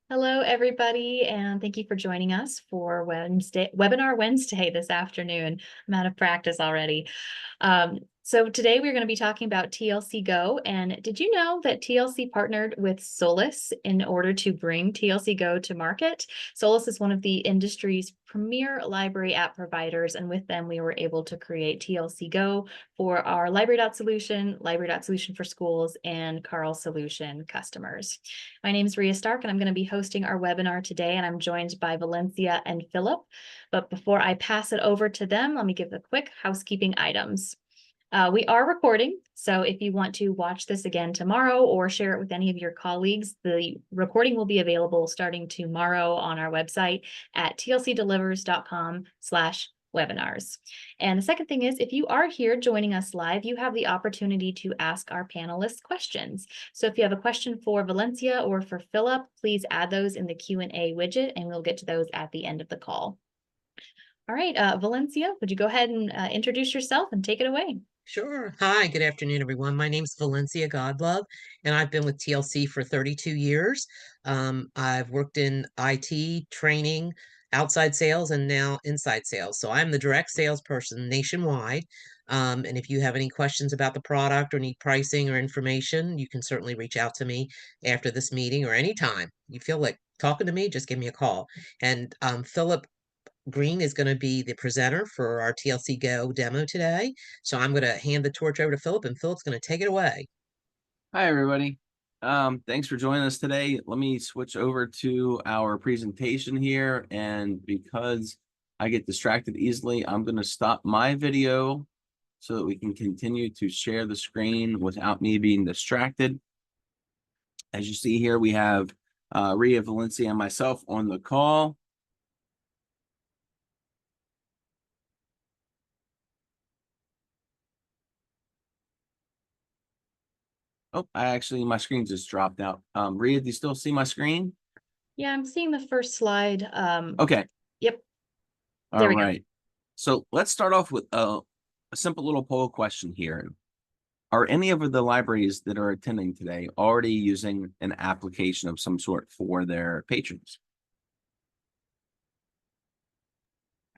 Hello, everybody, and thank you for joining us for Webinar Wednesday this afternoon. I'm out of practice already. So today we're going to be talking about TLC Go. And did you know that TLC partnered with Solus in order to bring TLC Go to market? Solus is one of the industry's premier library app providers, and with them we were able to create TLC Go for our Library.Solution, Library.Solution for schools, and Carl Solution customers. My name is Ria Stark, and I'm going to be hosting our webinar today, and I'm joined by Valencia and Philip. But before I pass it over to them, let me give the quick housekeeping items. We are recording, so if you want to watch this again tomorrow or share it with any of your colleagues, the recording will be available starting tomorrow on our website at tlcdelivers.com/webinars. And the second thing is, if you are here joining us live, you have the opportunity to ask our panelists questions. So if you have a question for Valencia or for Philip, please add those in the Q&A widget, and we'll get to those at the end of the call. All right, Valencia, would you go ahead and introduce yourself and take it away? Sure. Hi, good afternoon, everyone. My name's Valencia Godlove, and I've been with TLC for 32 years. I've worked in IT, training, outside sales, and now inside sales. So I'm the direct salesperson nationwide. And if you have any questions about the product or need pricing or information, you can certainly reach out to me after this meeting or anytime you feel like talking to me, just give me a call. And Philip Green is going to be the presenter for our TLC Go demo today. So I'm going to hand the torch over to Philip, and Philip's going to take it away. Hi, everybody. Thanks for joining us today. Let me switch over to our presentation here. And because I get distracted easily, I'm going to stop my video so that we can continue to share the screen without me being distracted. As you see here, we have Ria, Valencia, and myself on the call. Oh, my screen just dropped out. Ria, do you still see my screen? Yeah, I'm seeing the first slide. Okay. Yep. All right. So let's start off with a simple little poll question here. Are any of the libraries that are attending today already using an application of some sort for their patrons?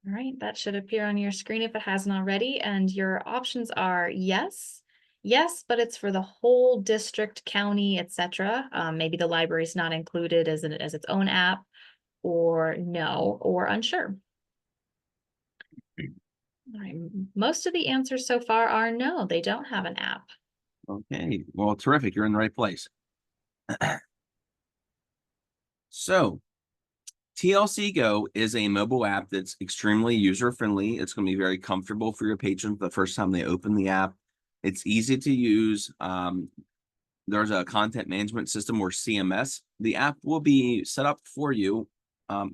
All right, that should appear on your screen if it hasn't already. And your options are yes, but it's for the whole district, county, etc. Maybe the library is not included as its own app, or no, or unsure. All right, most of the answers so far are no, they don't have an app. Okay, well, terrific. You're in the right place. So TLC Go is a mobile app that's extremely user-friendly. It's going to be very comfortable for your patrons the first time they open the app. It's easy to use. There's a content management system, or CMS. The app will be set up for you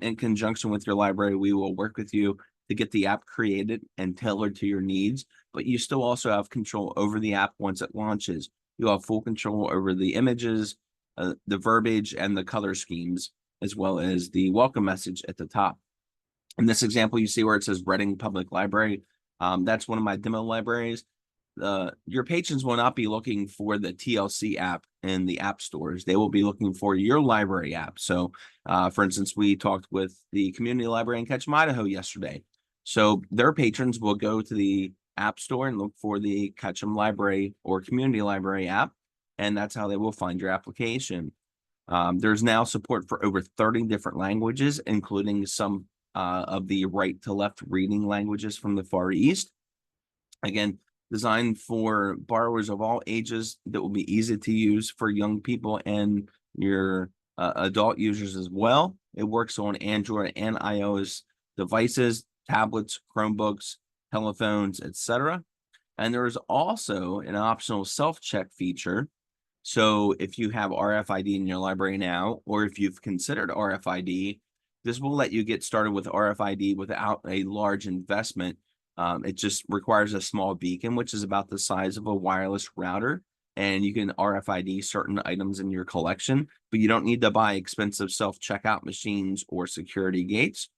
in conjunction with your library. We will work with you to get the app created and tailored to your needs, but you still also have control over the app once it launches. You have full control over the images, the verbiage, and the color schemes, as well as the welcome message at the top. In this example, you see where it says Reading Public Library. That's one of my demo libraries. Your patrons will not be looking for the TLC app in the app stores. They will be looking for your library app. So, for instance, we talked with the community library in Ketchum, Idaho yesterday. So their patrons will go to the app store and look for the Ketchum Library or Community Library app, and that's how they will find your application. There's now support for over 30 different languages, including some of the right to left reading languages from the Far East. Again, designed for borrowers of all ages, that will be easy to use for young people and your adult users as well. It works on Android and iOS devices, tablets, Chromebooks, telephones, etc. And there is also an optional self-check feature. So if you have RFID in your library now, or if you've considered RFID, this will let you get started with RFID without a large investment. It just requires a small beacon, which is about the size of a wireless router, and you can RFID certain items in your collection, but you don't need to buy expensive self-checkout machines or security gates.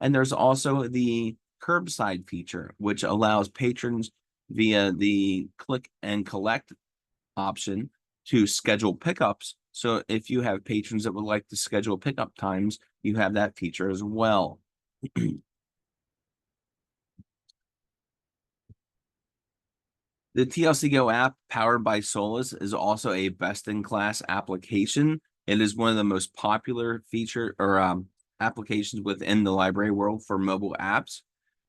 And there's also the curbside feature, which allows patrons via the click and collect option to schedule pickups So if you have patrons that would like to schedule pickup times, you have that feature as well. The TLC Go app, powered by Solus, is also a best-in-class application. It is one of the most popular feature or applications within the library world for mobile apps.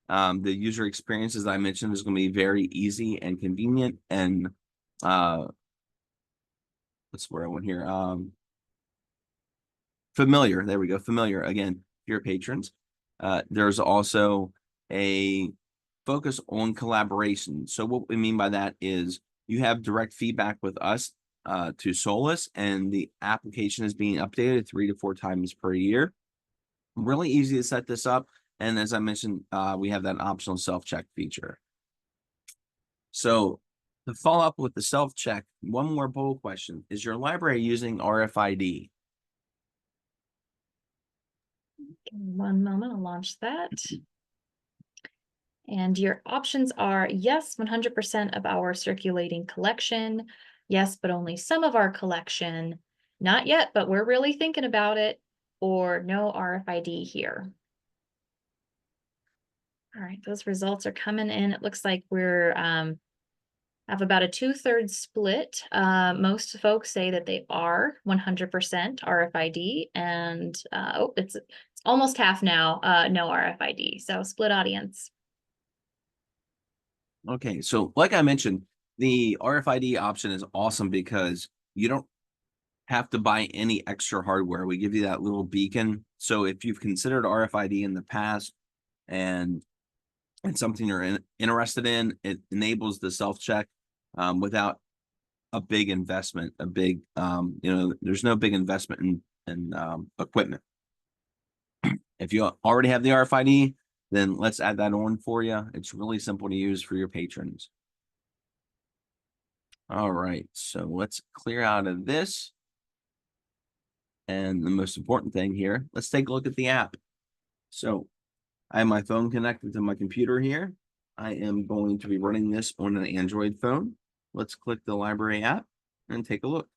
The user experience, as I mentioned, is going to be very easy and convenient, and what's the word I want here? Familiar. There we go. Familiar again for your patrons. There's also a focus on collaboration. So what we mean by that is you have direct feedback with us to Solus, and the application is being updated 3 to 4 times per year. Really easy to set this up. And as I mentioned, we have that optional self-check feature. So to follow up with the self-check, one more poll question. Is your library using RFID? One moment, I'll launch that. And your options are yes, 100% of our circulating collection. Yes, but only some of our collection. Not yet, but we're really thinking about it. Or no RFID here. All right, those results are coming in. It looks like we're have about a 2/3 split. Most folks say that they are 100% RFID, and it's almost half now, no RFID. So split audience. Okay, so like I mentioned, the RFID option is awesome because you don't have to buy any extra hardware. We give you that little beacon. So if you've considered RFID in the past and it's something you're interested in, it enables the self-check without a big investment, there's no big investment in equipment. If you already have the RFID, then let's add that on for you. It's really simple to use for your patrons. All right, so let's clear out of this. And the most important thing here, let's take a look at the app. So I have my phone connected to my computer here. I am going to be running this on an Android phone. Let's click the library app and take a look.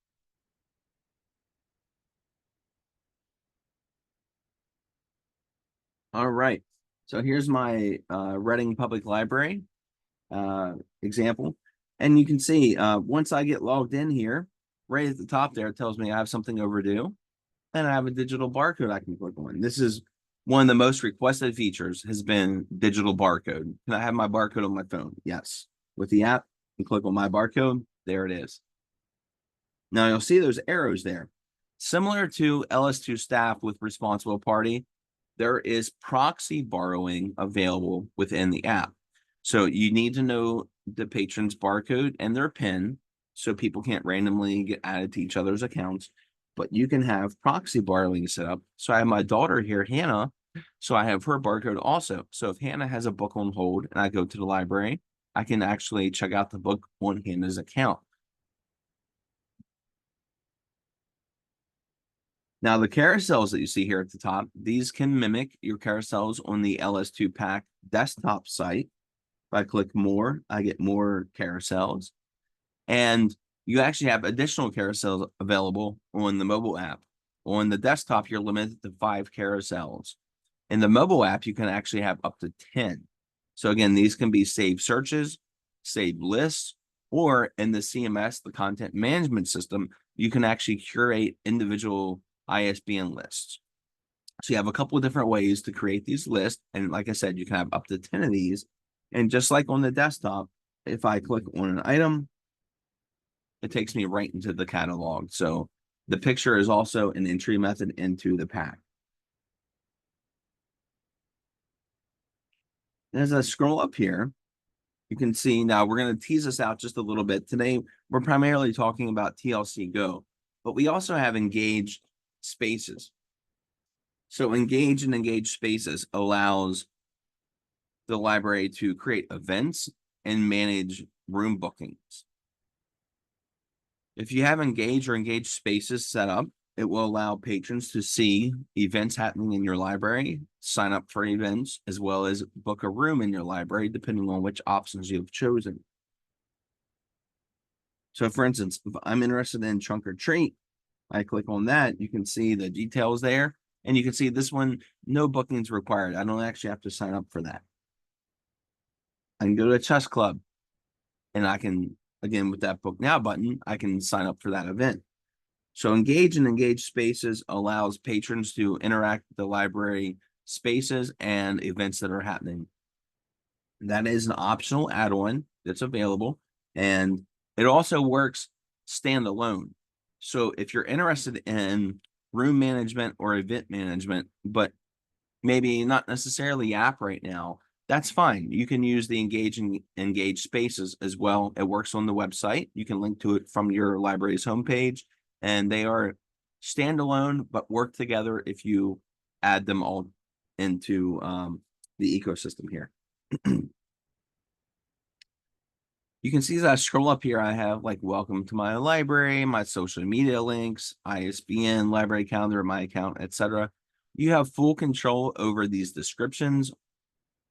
All right, so here's my Reading Public Library example. And you can see once I get logged in here, right at the top there, it tells me I have something overdue. And I have a digital barcode I can click on. This is one of the most requested features has been digital barcode. Can I have my barcode on my phone? Yes. With the app, you click on my barcode. There it is. Now you'll see those arrows there. Similar to LS2 staff with responsible party, there is proxy borrowing available within the app. So you need to know the patron's barcode and their PIN so people can't randomly get added to each other's accounts. But you can have proxy borrowing set up. So I have my daughter here, Hannah. So I have her barcode also. So if Hannah has a book on hold and I go to the library, I can actually check out the book on Hannah's account. Now, the carousels that you see here at the top, these can mimic your carousels on the LS2 Pack desktop site. If I click more, I get more carousels. And you actually have additional carousels available on the mobile app. On the desktop, you're limited to 5 carousels. In the mobile app, you can actually have up to 10. So again, these can be saved searches, saved lists, or in the CMS, the content management system, you can actually curate individual ISBN lists. So you have a couple of different ways to create these lists. And like I said, you can have up to 10 of these. And just like on the desktop, if I click on an item, it takes me right into the catalog. So the picture is also an entry method into the pack. As I scroll up here, you can see now we're going to tease this out just a little bit. Today, we're primarily talking about TLC Go, but we also have engaged spaces. So engage and engaged spaces allows the library to create events and manage room bookings. If you have engaged or engaged spaces set up, it will allow patrons to see events happening in your library, sign up for events, as well as book a room in your library, depending on which options you've chosen. So for instance, if I'm interested in Trunk or Treat, I click on that, you can see the details there. And you can see this one, no bookings required. I don't actually have to sign up for that. I can go to a chess club and I can, again, with that book now button, I can sign up for that event. So engage and engage spaces allows patrons to interact with the library spaces and events that are happening. That is an optional add-on that's available, and it also works standalone. So if you're interested in room management or event management, but maybe not necessarily app right now, that's fine. You can use the engage spaces as well. It works on the website. You can link to it from your library's homepage, and they are standalone but work together if you add them all into the ecosystem here. You can see as I scroll up here, I have like welcome to my library, my social media links, ISBN, library calendar, my account, etc. You have full control over these descriptions,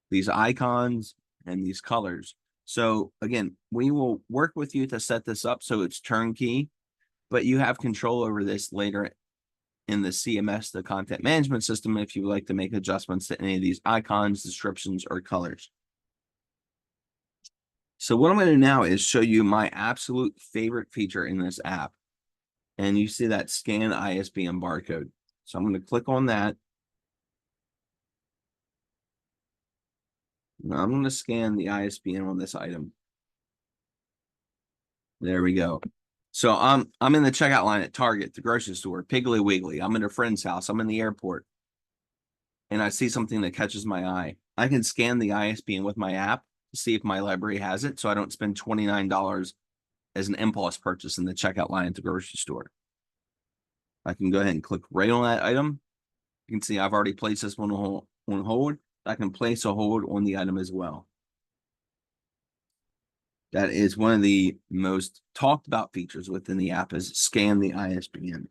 these icons, and these colors. So again, we will work with you to set this up so it's turnkey, but you have control over this later in the CMS, the content management system, if you would like to make adjustments to any of these icons, descriptions, or colors. So what I'm going to do now is show you my absolute favorite feature in this app. And you see that scan ISBN barcode. So I'm going to click on that. Now I'm going to scan the ISBN on this item. There we go. So I'm in the checkout line at Target, the grocery store, Piggly Wiggly. I'm at a friend's house. I'm in the airport. And I see something that catches my eye. I can scan the ISBN with my app to see if my library has it, so I don't spend $29 as an impulse purchase in the checkout line at the grocery store. I can go ahead and click right on that item. You can see I've already placed this one on hold. I can place a hold on the item as well. That is one of the most talked about features within the app, is scan the ISBN.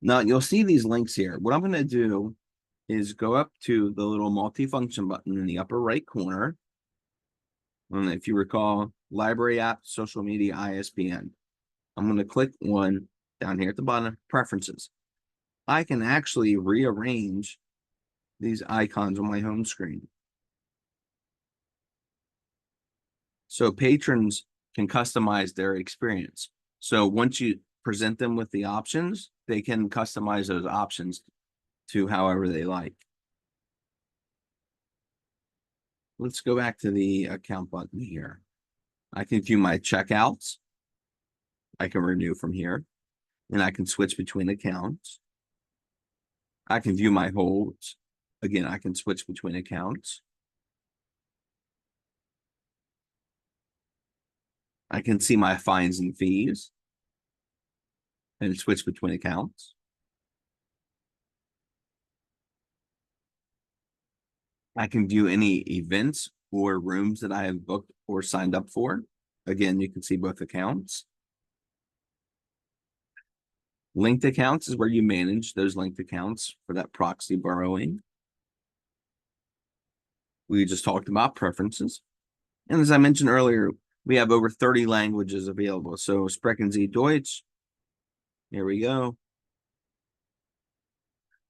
Now you'll see these links here. What I'm going to do is go up to the little multifunction button in the upper right corner. And if you recall, library app, social media, ISBN. I'm going to click on down here at the bottom, preferences. I can actually rearrange these icons on my home screen. So patrons can customize their experience. So once you present them with the options, they can customize those options to however they like. Let's go back to the account button here. I can view my checkouts. I can renew from here, and I can switch between accounts. I can view my holds. Again, I can switch between accounts. I can see my fines and fees and switch between accounts. I can view any events or rooms that I have booked or signed up for. Again, you can see both accounts. Linked accounts is where you manage those linked accounts for that proxy borrowing. We just talked about preferences. And as I mentioned earlier, we have over 30 languages available. So sprechen Sie Deutsch. Here we go.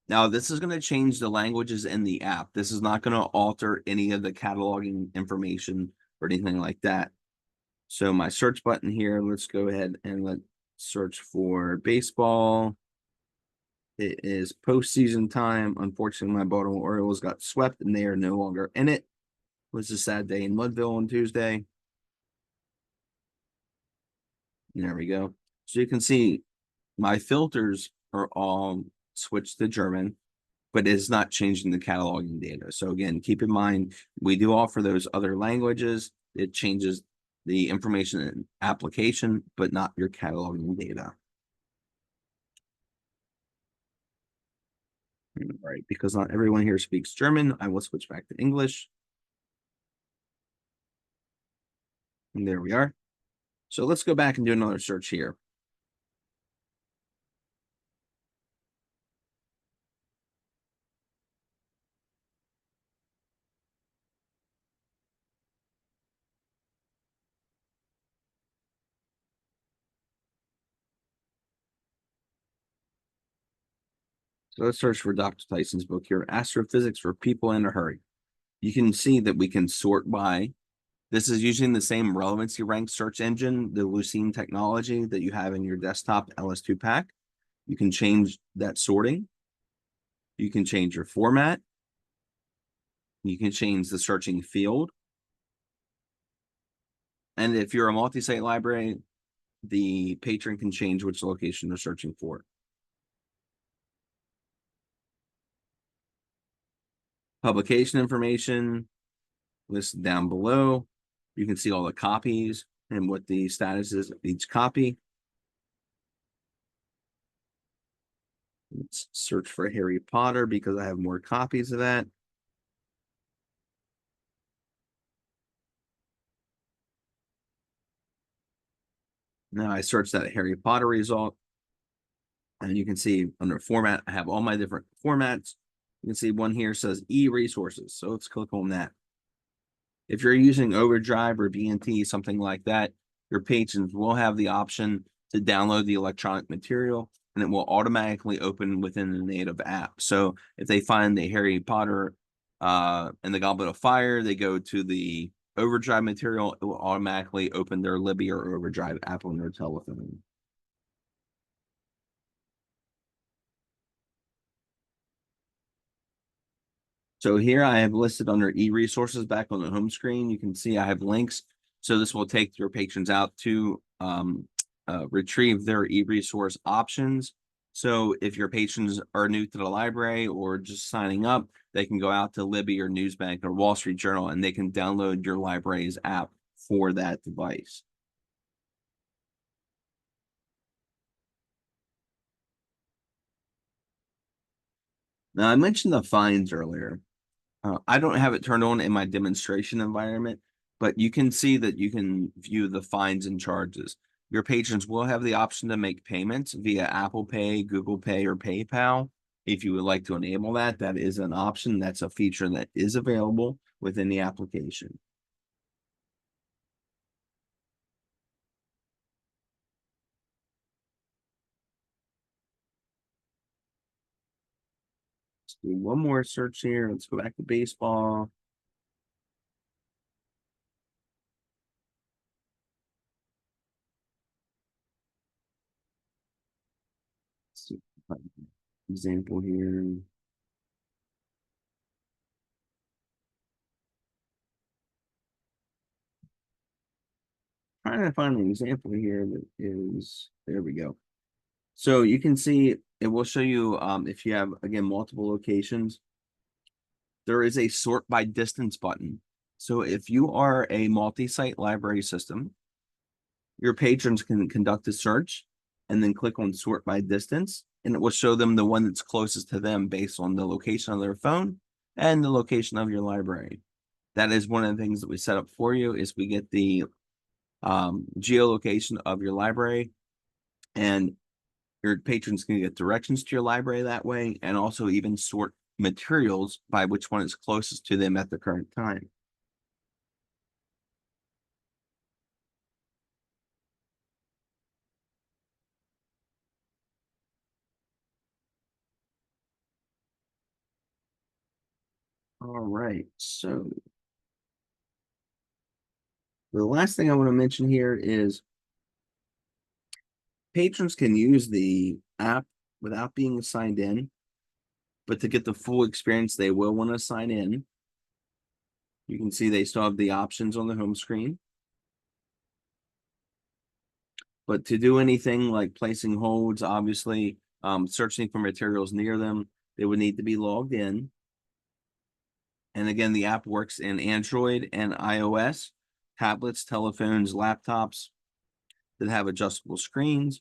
Now, this is going to change the languages in the app. This is not going to alter any of the cataloging information or anything like that. So my search button here, let's go ahead and let's search for baseball. It is postseason time. Unfortunately, my Baltimore Orioles got swept and they are no longer in it. It was a sad day in Mudville on Tuesday. There we go. So you can see my filters are all switched to German, but it's not changing the cataloging data. So again, keep in mind, we do offer those other languages. It changes the information in application, but not your cataloging data. All right, because not everyone here speaks German, I will switch back to English. And there we are. So let's go back and do another search here. So let's search for Dr. Tyson's book here, Astrophysics for People in a Hurry. You can see that we can sort by. This is using the same relevancy rank search engine, the Lucene technology that you have in your desktop LS2 pack. You can change that sorting. You can change your format. You can change the searching field. And if you're a multi-site library, the patron can change which location they're searching for. Publication information listed down below. You can see all the copies and what the status is of each copy. Let's search for Harry Potter because I have more copies of that. Now I search that Harry Potter result, and you can see under format, I have all my different formats. You can see one here says e-resources. So let's click on that. If you're using Overdrive or BNT, something like that, your patrons will have the option to download the electronic material, and it will automatically open within the native app. So if they find the Harry Potter and the Goblet of Fire, they go to the Overdrive material, it will automatically open their Libby or Overdrive app on their telephone. So here I have listed under e-resources back on the home screen. You can see I have links. So this will take your patrons out to retrieve their e-resource options. So if your patrons are new to the library or just signing up, they can go out to Libby or Newsbank or Wall Street Journal and they can download your library's app for that device. Now I mentioned the fines earlier. I don't have it turned on in my demonstration environment, but you can see that you can view the fines and charges. Your patrons will have the option to make payments via Apple Pay, Google Pay, or PayPal. If you would like to enable that, that is an option. That's a feature that is available within the application. Let's do one more search here. Let's go back to baseball. Let's see, example here. Trying to find an example here that is, there we go. So you can see it will show you if you have, again, multiple locations, there is a sort by distance button. So if you are a multi-site library system, your patrons can conduct a search and then click on sort by distance, and it will show them the one that's closest to them based on the location of their phone and the location of your library. That is one of the things that we set up for you is we get the geolocation of your library, and your patrons can get directions to your library that way, and also even sort materials by which one is closest to them at the current time. All right, so the last thing I want to mention here is patrons can use the app without being signed in, but to get the full experience, they will want to sign in. You can see they still have the options on the home screen. But to do anything like placing holds, obviously, searching for materials near them, they would need to be logged in. And again, the app works in Android and iOS, tablets, telephones, laptops that have adjustable screens.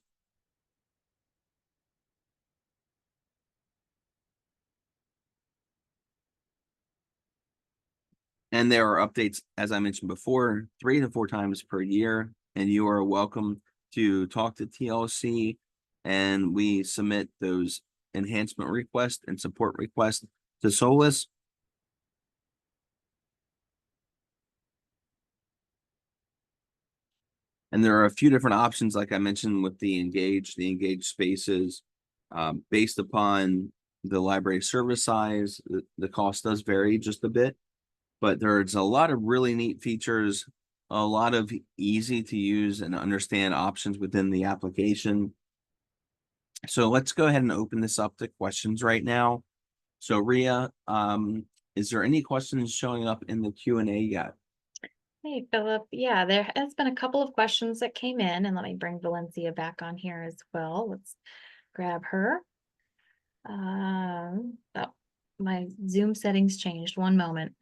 And there are updates, as I mentioned before, 3 to 4 times per year. And you are welcome to talk to TLC, and we submit those enhancement requests and support requests to Solus. And there are a few different options, like I mentioned, with the engage spaces, based upon the library service size. The cost does vary just a bit, but there's a lot of really neat features, a lot of easy to use and understand options within the application. So let's go ahead and open this up to questions right now. So Ria, is there any questions showing up in the Q&A yet? Hey, Philip. Yeah, there has been a couple of questions that came in, and let me bring Valencia back on here as well. Let's grab her. Oh, my Zoom settings changed. One moment.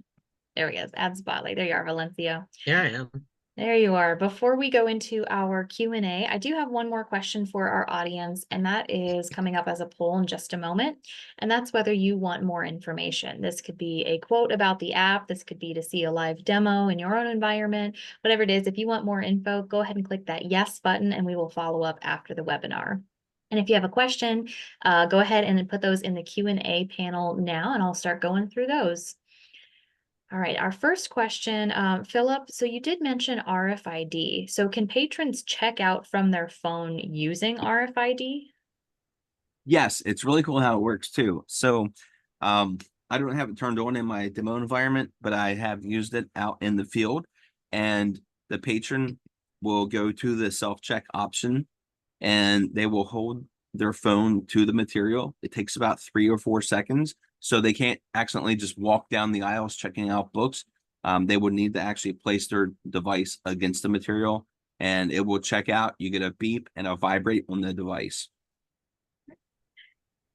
There we go. Add spotlight. There you are, Valencia. Here I am. There you are. Before we go into our Q&A, I do have one more question for our audience, and that is coming up as a poll in just a moment. And that's whether you want more information. This could be a quote about the app. This could be to see a live demo in your own environment. Whatever it is, if you want more info, go ahead and click that yes button, and we will follow up after the webinar. And if you have a question, go ahead and put those in the Q&A panel now, and I'll start going through those. All right, our first question, Philip, so you did mention RFID. So can patrons check out from their phone using RFID? Yes, it's really cool how it works too. So I don't have it turned on in my demo environment, but I have used it out in the field, and the patron will go to the self-check option and they will hold their phone to the material. It takes about 3 or 4 seconds. So they can't accidentally just walk down the aisles checking out books. They would need to actually place their device against the material, and it will check out. You get a beep and a vibrate on the device.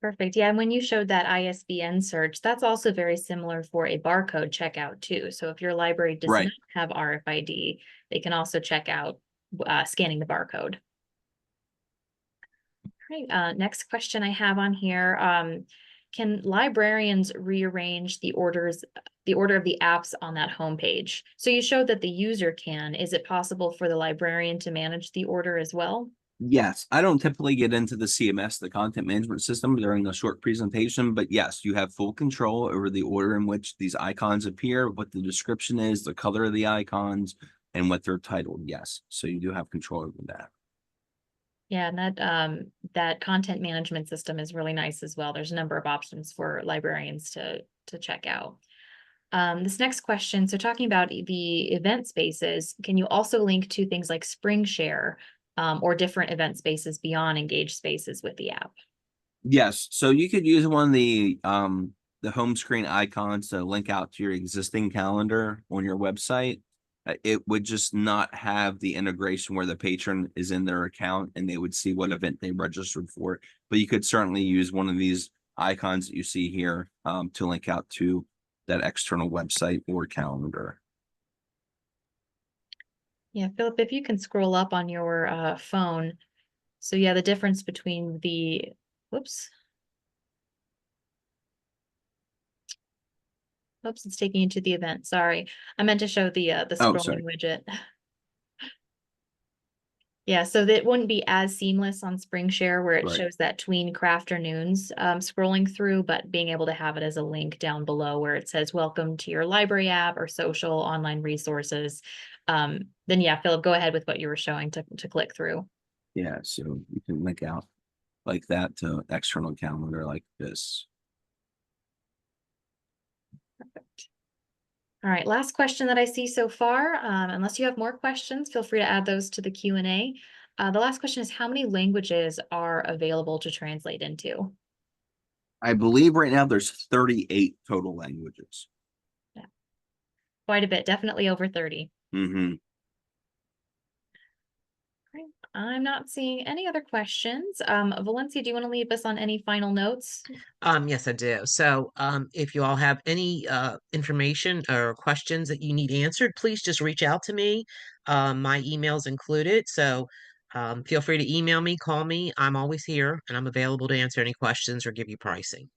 Perfect. Yeah, and when you showed that ISBN search, that's also very similar for a barcode checkout too. So if your library does Right. not have RFID, they can also check out scanning the barcode. All right, next question I have on here. Can librarians rearrange the order of the apps on that homepage? So you showed that the user can. Is it possible for the librarian to manage the order as well? Yes, I don't typically get into the CMS, the content management system, during a short presentation, but yes, you have full control over the order in which these icons appear, what the description is, the color of the icons, and what they're titled. Yes, so you do have control over that. Yeah, and that content management system is really nice as well. There's a number of options for librarians to check out. This next question, so talking about the event spaces, can you also link to things like Spring Share or different event spaces beyond Engage Spaces with the app? Yes, so you could use one of the home screen icons to link out to your existing calendar on your website. It would just not have the integration where the patron is in their account and they would see what event they registered for. But you could certainly use one of these icons that you see here to link out to that external website or calendar. Yeah, Philip, if you can scroll up on your phone. So yeah, the difference between the, whoops. Oops, it's taking you to the event. Sorry. I meant to show the Oh, sorry. scrolling widget. Yeah, so that wouldn't be as seamless on SpringShare where it Right. shows that tween crafternoons scrolling through, but being able to have it as a link down below where it says welcome to your library app or social online resources. Then yeah, Philip, go ahead with what you were showing to click through. Yeah, so you can link out like that to external calendar like this. Perfect. All right, last question that I see so far. Unless you have more questions, feel free to add those to the Q&A. The last question is how many languages are available to translate into? I believe right now there's 38 total languages. Yeah. Quite a bit, definitely over 30. Mm-hmm. Great. I'm not seeing any other questions. Valencia, do you want to leave us on any final notes? Yes, I do. So, if you all have any information or questions that you need answered, please just reach out to me. My email's included, so feel free to email me, call me. I'm always here, and I'm available to answer any questions or give you pricing.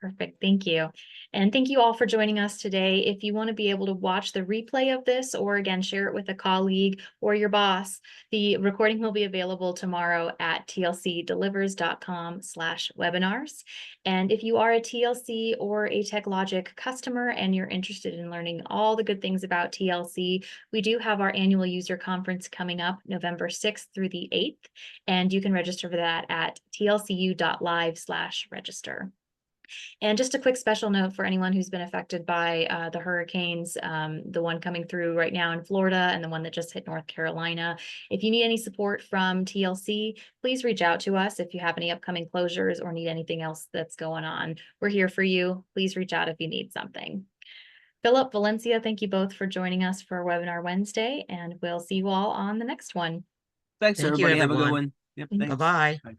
Perfect. Thank you. And thank you all for joining us today. If you want to be able to watch the replay of this, or again, share it with a colleague or your boss, the recording will be available tomorrow at tlcdelivers.com/webinars. And if you are a TLC or a TechLogic customer and you're interested in learning all the good things about TLC, we do have our annual user conference coming up November 6th through the 8th, and you can register for that at tlcu.live/register. And just a quick special note for anyone who's been affected by the hurricanes, the one coming through right now in Florida and the one that just hit North Carolina. If you need any support from TLC, please reach out to us if you have any upcoming closures or need anything else that's going on. We're here for you. Please reach out if you need something. Philip, Valencia, thank you both for joining us for Webinar Wednesday, and we'll see you all on the next one. Thanks, Thank you, everybody. Have a good everyone. one. Yep, Mhm. thanks. Bye-bye. Bye.